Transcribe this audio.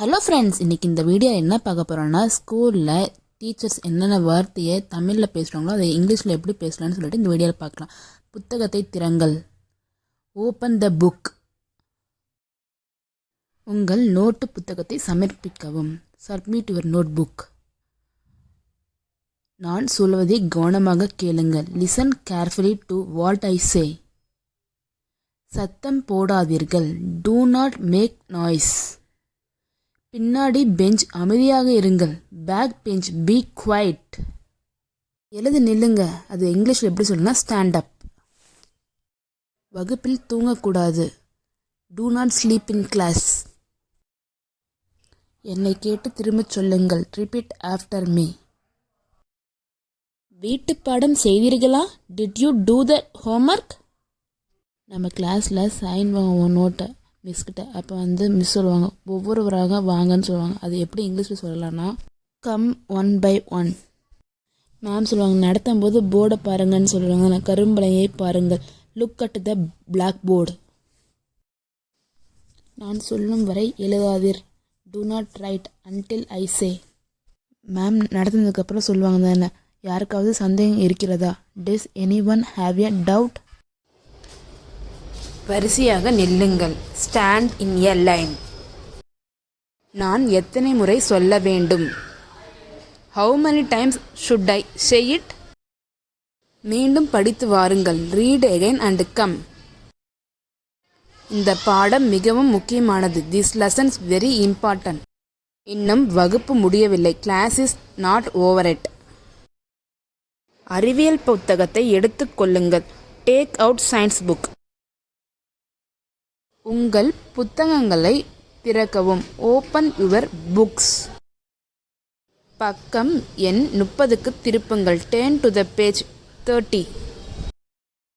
Hello friends, இன்றைக்கி இந்த video என்ன பார்க்க போகிறோன்னா, ஸ்கூலில் டீச்சர்ஸ் என்னென்ன வார்த்தையை தமிழில் பேசுகிறாங்களோ அதை இங்கிலீஷில் எப்படி பேசலான்னு சொல்லிட்டு இந்த வீடியோவில் பார்க்கலாம். புத்தகத்தை திறங்கள், ஓப்பன் த புக். உங்கள் நோட்டு புத்தகத்தை சமர்ப்பிக்கவும், சப்மிட் யுவர் நோட் புக். நான் சொல்வதை கவனமாக கேளுங்கள், listen carefully to what I say. சத்தம் போடாதீர்கள், டூ நாட் மேக் நாய்ஸ். பின்னாடி பெஞ்ச் அமைதியாக இருங்கள், பேக் பெஞ்ச் பி குவைட். எழுது நில்லுங்க, அது இங்கிலீஷில் எப்படி சொல்லணும்னா ஸ்டாண்ட் அப். வகுப்பில் தூங்கக்கூடாது, do not sleep in class. என்னை கேட்டு திரும்பச் சொல்லுங்கள், ரிப்பீட் ஆஃப்டர் மீ. வீட்டு பாடம் செய்வீர்களா? Did you do the homework? நம்ம கிளாஸில் சைன் வாங்குவோம் நோட்டை மிஸ்கிட்ட. அப்போ மிஸ் சொல்லுவாங்க, ஒவ்வொருவராக வாங்கன்னு சொல்லுவாங்க. அது எப்படி இங்கிலீஷில் சொல்லலாம்னா come one by one. Ma'am சொல்லுவாங்க, நடத்தும் போது போர்டை பாருங்கன்னு சொல்லுவாங்க. கரும்பலையை பாருங்கள், look at the blackboard. நான் சொல்லும் வரை எழுதாதீர், do not write until I say. Ma'am நடத்தினதுக்கப்புறம் சொல்லுவாங்க தானே, யாருக்காவது சந்தேகம் இருக்கிறதா? Does anyone have a doubt? வரிசையாக நில்லுங்கள், ஸ்டாண்ட் இன் எ லைன். நான் எத்தனை முறை சொல்ல வேண்டும்? How many times should I say it? மீண்டும் படித்து வாருங்கள், ரீட் அகைன் அண்ட் கம். இந்த பாடம் மிகவும் முக்கியமானது, திஸ் லெசன்ஸ் வெரி இம்பார்ட்டன்ட். இன்னும் வகுப்பு முடியவில்லை, கிளாஸ் இஸ் நாட் ஓவர் எட். அறிவியல் புத்தகத்தை எடுத்துக்கொள்ளுங்கள், டேக் அவுட் சயின்ஸ் புக். உங்கள் புத்தகங்களை திறக்கவும், ஓப்பன் யுவர் புக்ஸ். பக்கம் எண் 30க்கு திருப்புங்கள், டர்ன் டு த பேஜ் 30.